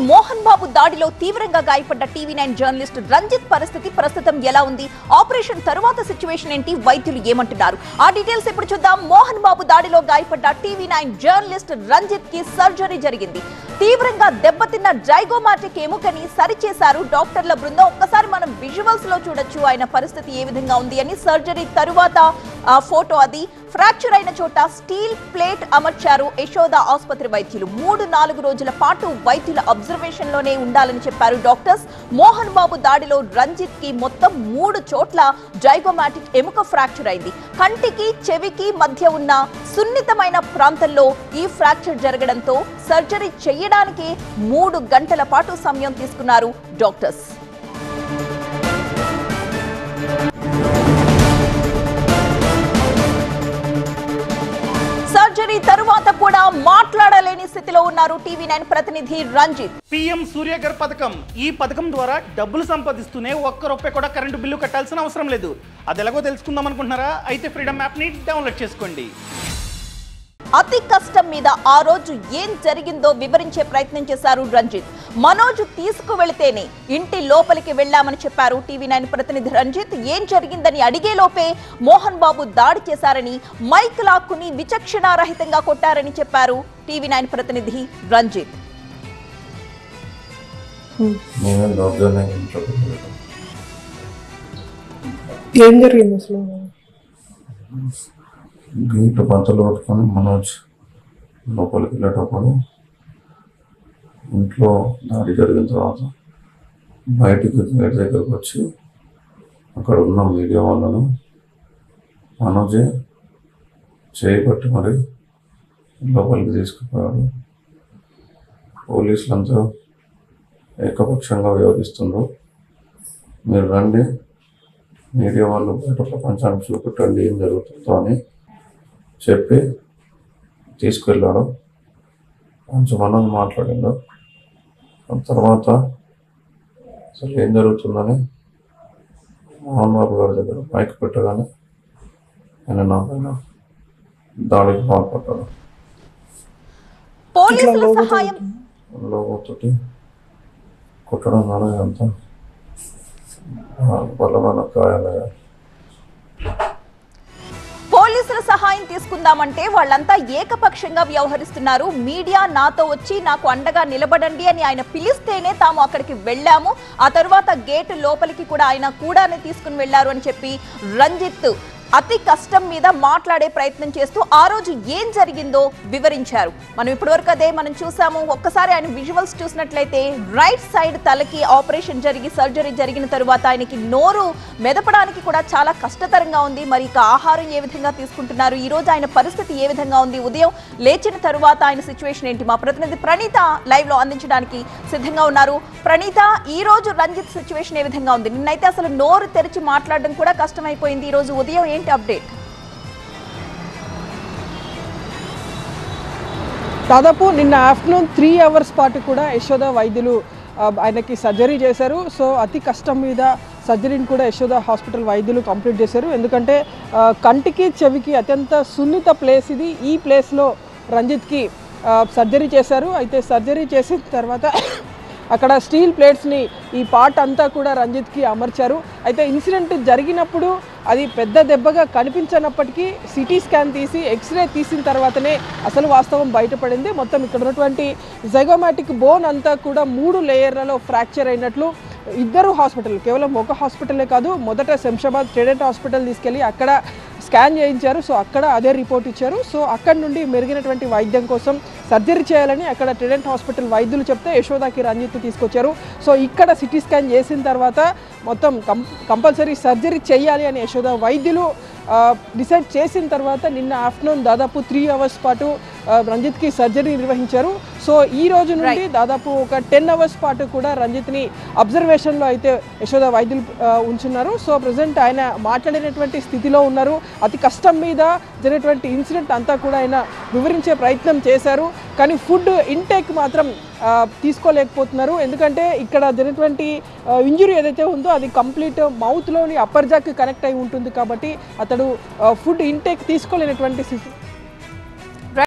మోహన్ బాబు దాడిలో తీవ్రంగా గాయపడ్డ టీవీ9 జర్నలిస్ట్ రంజిత్ పరిస్థితి ప్రస్తుతం ఎలా ఉంది? ఆపరేషన్ తరువాత సిచ్యువేషన్ ఏంటి? వైద్యులు ఏమంటున్నారు? ఆ డీటెయిల్స్ ఇప్పుడు చూద్దాం. మోహన్ బాబు దాడిలో గాయపడ్డ టీవీ9 జర్నలిస్ట్ రంజిత్ కి సర్జరీ జరిగింది. తీవ్రంగా దెబ్బతిన్న జైగోమాటిక్ ఎముకని సరిచేశారు డాక్టర్ల బృందం. ఒక్కసారి మనం విజువల్స్ లో చూడొచ్చు ఆయన పరిస్థితి ఏ విధంగా ఉంది అని. సర్జరీ తరువాత ఫోటో అది. ఫ్రాక్చర్ అయిన చోట స్టీల్ ప్లేట్ అమర్చారు యశోద ఆసుపత్రి వైద్యులు. 3-4 రోజుల పాటు వైద్యుల అబ్జర్వేషన్ లోనే ఉండాలని చెప్పారు డాక్టర్స్. మోహన్ బాబు దాడిలో రంజిత్ కి మొత్తం 3 చోట్ల జైగోమాటిక్ ఎముక ఫ్రాక్చర్ అయింది. కంటికి చెవికి మధ్య ఉన్న సున్నితమైన ప్రాంతంలో ఈ ఫ్రాక్చర్ జరగడంతో సర్జరీ చేయడానికి 3 గంటల పాటు సమయం తీసుకున్నారు డాక్టర్స్. సర్జరీ తరువాత కూడా మాట్లాడలేని స్థితిలో ఉన్నారు టీవీ9 ప్రతినిధి రంజిత్. పీఎం సూర్యఘర్ పథకం, ఈ పథకం ద్వారా డబ్బులు సంపాదిస్తూనే ఒక్క రూపాయి కూడా కరెంటు బిల్లు కట్టాల్సిన అవసరం లేదు. అది ఎలాగో తెలుసుకుందాం అనుకుంటున్నారా? అయితే ఫ్రీడమ్ యాప్ ని డౌన్లోడ్ చేసుకోండి. అతి కష్టం మీద ఆ రోజు ఏం జరిగిందో వివరించే ప్రయత్నం చేశారు రంజిత్. మనోజ్ తీసుకువెళితేనే ఇంటి లోపలికి వెళ్లామని చెప్పారు టీవీ9 ప్రతినిధి రంజిత్. ఏం జరిగిందని అడిగే లోపే మోహన్ బాబు దాడి చేశారని, మైక్ లాక్కుని విచక్షణారహితంగా కొట్టారని చెప్పారు టీవీ9 ప్రతినిధి రంజిత్. ఏం జరిగింది అసలు? గేట్ పంచలు పట్టుకొని మనోజ్ లోపలికి వెళ్ళేటప్పుడు ఇంట్లో దాడి జరిగిన తర్వాత బయటికి గేట్ దగ్గరకు వచ్చి అక్కడ ఉన్న మీడియా వాళ్ళను మనోజే చేయబట్టి మరి లోపలికి తీసుకుపోయాడు. పోలీసులంతా ఏకపక్షంగా వ్యవహరిస్తుండ్రు, మీరు రండి, మీడియా వాళ్ళు బయట ప్రపంచానికి చూపెట్టండి ఏం జరుగుతుందో అని చెప్పి తీసుకెళ్ళాడు. కొంచెం మనోజ్ మాట్లాడిండు. ఆ తర్వాత అసలు ఏం జరుగుతుందని మోహన్ బాబు గారి దగ్గర మైక్ పెట్టగానే ఆయన నా పైన దాడికి పాల్పడ్డాడు. లోగోతోటి కొట్టడం ద్వారా అంతా బలమైన గాయాలయ్యాయి. పోలీసుల సహాయం తీసుకుందామంటే వాళ్ళంతా ఏకపక్షంగా వ్యవహరిస్తున్నారు. మీడియా నాతో వచ్చి నాకు అండగా నిలబడండి అని ఆయన పిలిస్తేనే తాము అక్కడికి వెళ్ళాము. ఆ తర్వాత గేటు లోపలికి కూడా ఆయన కూడానే తీసుకుని వెళ్లారు అని చెప్పి రంజిత్ అతి కష్టం మీద మాట్లాడే ప్రయత్నం చేస్తూ ఆ రోజు ఏం జరిగిందో వివరించారు. మనం ఇప్పటివరకు అదే మనం చూసాము. ఒక్కసారి ఆయన విజువల్స్ చూసినట్లయితే రైట్ సైడ్ తలకి ఆపరేషన్ జరిగి సర్జరీ జరిగిన తరువాత ఆయనకి నోరు మెదపడానికి కూడా చాలా కష్టతరంగా ఉంది. మరి ఇక ఆహారం ఏ విధంగా తీసుకుంటున్నారు, ఈ రోజు ఆయన పరిస్థితి ఏ విధంగా ఉంది, ఉదయం లేచిన తరువాత ఆయన సిచ్యువేషన్ ఏంటి, మా ప్రతినిధి ప్రణీత లైవ్ లో అందించడానికి సిద్ధంగా ఉన్నారు. ప్రణీత, ఈ రోజు రంజిత్ సిచ్యువేషన్ ఏ విధంగా ఉంది? నిన్నైతే అసలు నోరు తెరిచి మాట్లాడడం కూడా కష్టమైపోయింది. ఈ రోజు ఉదయం ఏంటి అప్డేట్? దాదాపు నిన్న ఆఫ్టర్నూన్ 3 అవర్స్ పాటు కూడా యశోద వైద్యులు ఆయనకి సర్జరీ చేశారు. సో అతి కష్టం మీద సర్జరీని కూడా యశోద హాస్పిటల్ వైద్యులు కంప్లీట్ చేశారు. ఎందుకంటే కంటికి చెవికి అత్యంత సున్నిత ప్లేస్ ఇది. ఈ ప్లేస్లో రంజిత్కి సర్జరీ చేశారు. అయితే సర్జరీ చేసిన తర్వాత అక్కడ స్టీల్ ప్లేట్స్ని ఈ పార్ట్ అంతా కూడా రంజిత్కి అమర్చారు. అయితే ఇన్సిడెంట్ జరిగినప్పుడు అది పెద్ద దెబ్బగా కనిపించినప్పటికీ సిటీ స్కాన్ తీసి ఎక్స్రే తీసిన తర్వాతనే అసలు వాస్తవం బయటపడింది. మొత్తం ఇక్కడ ఉన్నటువంటి జైగోమాటిక్ బోన్ అంతా కూడా 3 లేయర్లలో ఫ్రాక్చర్ అయినట్లు ఇద్దరు హాస్పిటల్, కేవలం ఒక హాస్పిటలే కాదు, మొదట శంషాబాద్ ట్రిడెంట్ హాస్పిటల్ తీసుకెళ్ళి అక్కడ స్కాన్ చేయించారు. సో అక్కడ అదే రిపోర్ట్ ఇచ్చారు. సో అక్కడ నుండి మెరుగైనటువంటి వైద్యం కోసం సర్జరీ చేయాలని అక్కడ ట్రిడెంట్ హాస్పిటల్ వైద్యులు చెప్తే యశోదాకి రంజిత్ తీసుకొచ్చారు. సో ఇక్కడ సిటీ స్కాన్ చేసిన తర్వాత మొత్తం కంపల్సరీ సర్జరీ చేయాలి అని యశోద వైద్యులు డిసైడ్ చేసిన తర్వాత నిన్న ఆఫ్టర్నూన్ దాదాపు 3 అవర్స్ పాటు రంజిత్కి సర్జరీ నిర్వహించారు. సో ఈ రోజు నుండి దాదాపు ఒక 10 అవర్స్ పాటు కూడా రంజిత్ని అబ్జర్వేషన్లో అయితే యశోద వైద్యులు ఉంచున్నారు. సో ప్రజెంట్ ఆయన మాట్లాడినటువంటి స్థితిలో ఉన్నారు. అతి కష్టం మీద జరిగినటువంటి ఇన్సిడెంట్ అంతా కూడా ఆయన వివరించే ప్రయత్నం చేశారు. కానీ ఫుడ్ ఇంటేక్ మాత్రం తీసుకోలేకపోతున్నారు. ఎందుకంటే ఇక్కడ జరిగినటువంటి ఇంజురీ ఏదైతే ఉందో అది కంప్లీట్ మౌత్లోని అప్పర్ జాకి కనెక్ట్ అయి ఉంటుంది కాబట్టి అతడు ఫుడ్ ఇంటేక్ తీసుకోలేనటువంటి